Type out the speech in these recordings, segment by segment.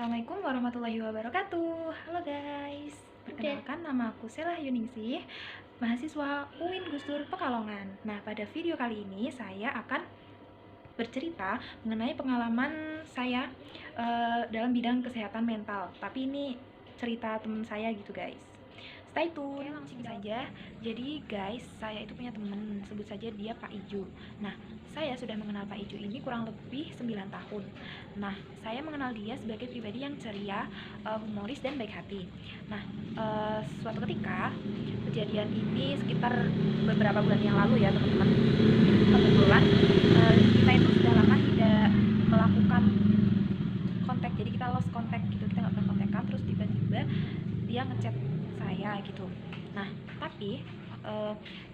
Assalamualaikum warahmatullahi wabarakatuh. Halo guys, perkenalkan nama aku Selah Yuningsih, mahasiswa UIN Gusdur Pekalongan. Nah, pada video kali ini saya akan bercerita mengenai pengalaman saya dalam bidang kesehatan mental. Tapi ini cerita teman saya gitu guys. Stay tune. Oke, langsung saja. Jadi guys, saya itu punya teman, sebut saja dia Pak Ijo. Nah, saya sudah mengenal Pak Ijo ini kurang lebih 9 tahun. Nah, saya mengenal dia sebagai pribadi yang ceria, humoris dan baik hati. Nah, suatu ketika kejadian ini sekitar beberapa bulan yang lalu ya teman-teman. Kebetulan kita itu sudah lama tidak melakukan kontak, jadi kita lost kontak gitu, kita nggak pernah kontekan. Terus tiba-tiba dia ngechat saya gitu. Nah, tapi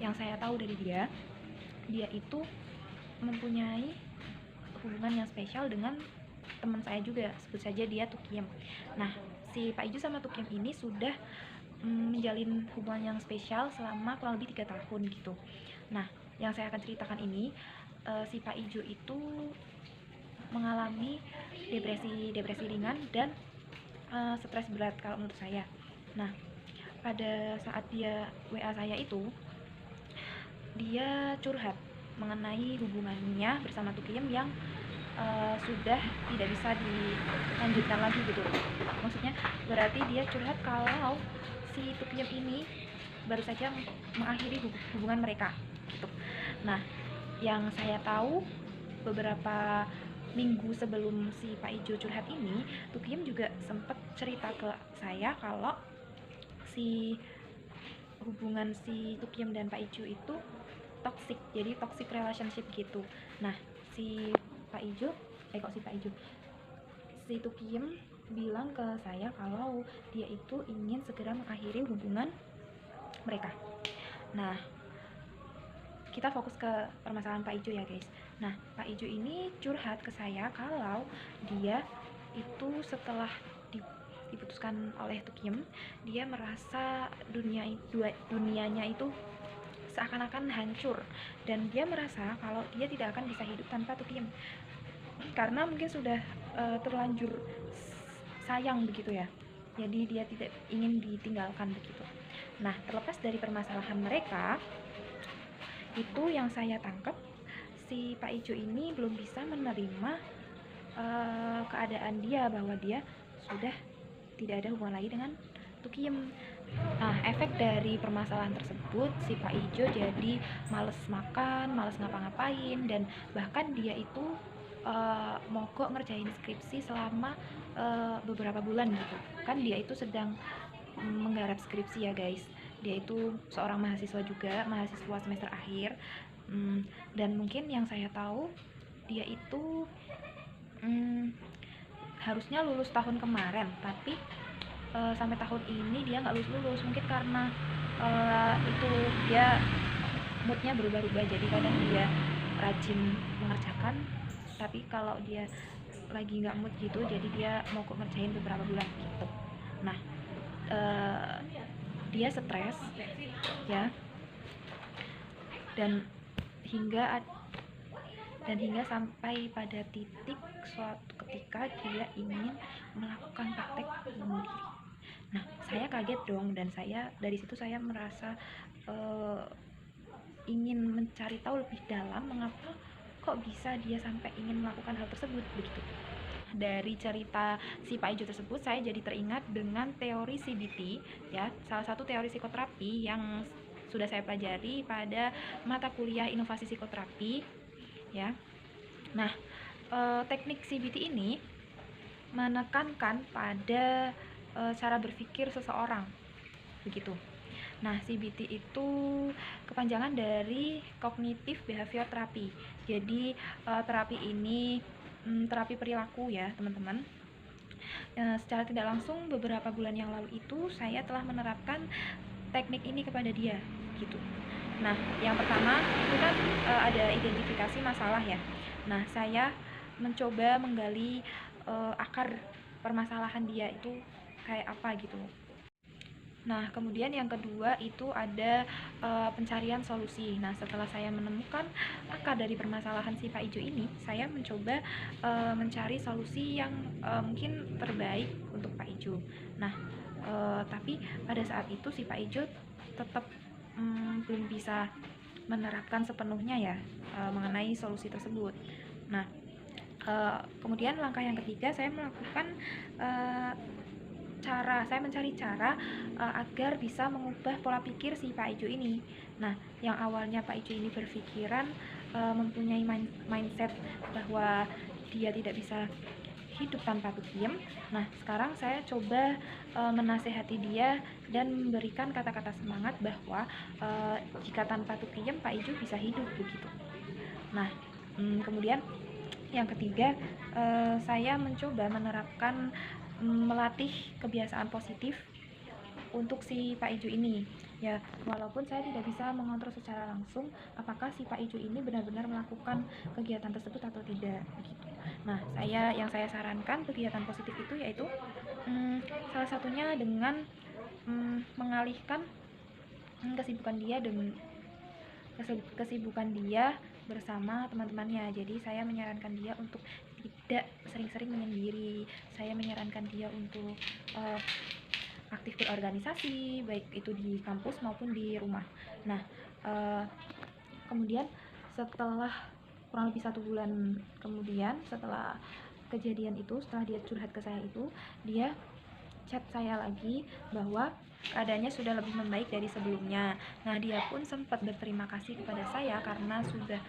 yang saya tahu dari dia itu mempunyai hubungan yang spesial dengan teman saya juga, sebut saja dia Tukiem. Nah, si Pak Ijo sama Tukiem ini sudah menjalin hubungan yang spesial selama kurang lebih 3 tahun gitu. Nah, yang saya akan ceritakan ini, si Pak Ijo itu mengalami depresi ringan dan stres berat kalau menurut saya. Nah, pada saat dia WA saya itu, dia curhat mengenai hubungannya bersama Tukiem yang sudah tidak bisa dilanjutkan lagi gitu. Maksudnya berarti dia curhat kalau si Tukiem ini baru saja mengakhiri hubungan mereka gitu. Nah, yang saya tahu beberapa minggu sebelum si Pak Ijo curhat ini, Tukiem juga sempat cerita ke saya kalau si hubungan si Tukiem dan Pak Ijo itu toxic, jadi toxic relationship gitu. Nah, si Pak Ijo, si Tukiem bilang ke saya kalau dia itu ingin segera mengakhiri hubungan mereka. Nah, kita fokus ke permasalahan Pak Ijo ya guys. Nah, Pak Ijo ini curhat ke saya kalau dia itu setelah diputuskan oleh Tukiem, dia merasa dunianya itu seakan-akan hancur, dan dia merasa kalau dia tidak akan bisa hidup tanpa Tukiem karena mungkin sudah terlanjur sayang begitu ya, jadi dia tidak ingin ditinggalkan begitu. Nah, terlepas dari permasalahan mereka itu, yang saya tangkap si Pak Ijo ini belum bisa menerima keadaan dia, bahwa dia sudah tidak ada hubungan lagi dengan Tukiem. Nah, efek dari permasalahan tersebut, si Pak Ijo jadi males makan, males ngapa-ngapain, dan bahkan dia itu mogok ngerjain skripsi selama beberapa bulan gitu. Kan dia itu sedang menggarap skripsi ya guys. Dia itu seorang mahasiswa juga, mahasiswa semester akhir. Dan mungkin yang saya tahu, dia itu harusnya lulus tahun kemarin, tapi sampai tahun ini dia nggak lulus. Mungkin karena itu dia moodnya berubah-ubah, jadi kadang dia rajin mengerjakan, tapi kalau dia lagi nggak mood gitu, jadi dia mau ngerjain beberapa bulan gitu. Nah, dia stres ya, dan hingga sampai pada titik suatu ketika dia ingin melakukan praktek bunuh diri. Nah, saya kaget dong, dan dari situ saya merasa ingin mencari tahu lebih dalam mengapa kok bisa dia sampai ingin melakukan hal tersebut begitu. Dari cerita si Pak Ijo tersebut, saya jadi teringat dengan teori CBT ya, salah satu teori psikoterapi yang sudah saya pelajari pada mata kuliah inovasi psikoterapi ya. Nah, teknik CBT ini menekankan pada cara berpikir seseorang begitu. Nah, CBT itu kepanjangan dari Cognitive Behavior Therapy. Jadi terapi ini terapi perilaku ya teman-teman. Secara tidak langsung beberapa bulan yang lalu itu saya telah menerapkan teknik ini kepada dia gitu. Nah, yang pertama itu kan ada identifikasi masalah ya. Nah, saya mencoba menggali akar permasalahan dia itu kayak apa gitu. Nah, kemudian yang kedua itu ada pencarian solusi. Nah, setelah saya menemukan akar dari permasalahan si Pak Ijo ini, saya mencoba mencari solusi yang mungkin terbaik untuk Pak Ijo. Nah, tapi pada saat itu si Pak Ijo tetap belum bisa menerapkan sepenuhnya ya mengenai solusi tersebut. Nah, kemudian langkah yang ketiga saya melakukan saya mencari cara agar bisa mengubah pola pikir si Pak Ijo ini. Nah, yang awalnya Pak Ijo ini berpikiran mempunyai mindset bahwa dia tidak bisa hidup tanpa tukiem. Nah, sekarang saya coba menasehati dia dan memberikan kata-kata semangat bahwa jika tanpa tukiem Pak Ijo bisa hidup begitu. Nah, kemudian yang ketiga, saya mencoba menerapkan melatih kebiasaan positif untuk si Pak Ijo ini. Ya, walaupun saya tidak bisa mengontrol secara langsung apakah si Pak Ijo ini benar-benar melakukan kegiatan tersebut atau tidak begitu. Nah, yang saya sarankan kegiatan positif itu yaitu salah satunya dengan mengalihkan kesibukan dia bersama teman-temannya. Jadi saya menyarankan dia untuk tidak sering-sering menyendiri. Saya menyarankan dia untuk aktif berorganisasi, baik itu di kampus maupun di rumah. Nah, kemudian setelah kurang lebih 1 bulan kemudian, setelah kejadian itu, setelah dia curhat ke saya itu, dia chat saya lagi bahwa keadaannya sudah lebih membaik dari sebelumnya. Nah, dia pun sempat berterima kasih kepada saya karena sudah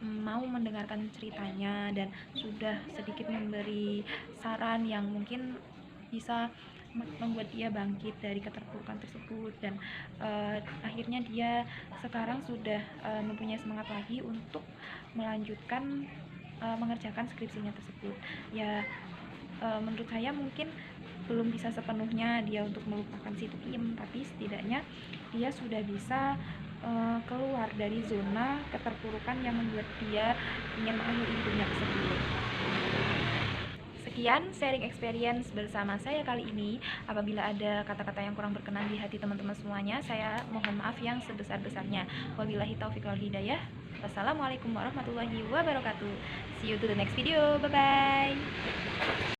mau mendengarkan ceritanya dan sudah sedikit memberi saran yang mungkin bisa membuat dia bangkit dari keterpurukan tersebut. Dan akhirnya dia sekarang sudah mempunyai semangat lagi untuk melanjutkan mengerjakan skripsinya tersebut. Ya, menurut saya mungkin belum bisa sepenuhnya dia untuk melupakan si tukiem, tapi setidaknya dia sudah bisa keluar dari zona keterpurukan yang membuat dia ingin mengakhiri hidupnya tersebut. Sekian sharing experience bersama saya kali ini. Apabila ada kata-kata yang kurang berkenan di hati teman-teman semuanya, saya mohon maaf yang sebesar-besarnya. Wabillahi taufiq wal hidayah. Wassalamualaikum warahmatullahi wabarakatuh. See you to the next video. Bye bye.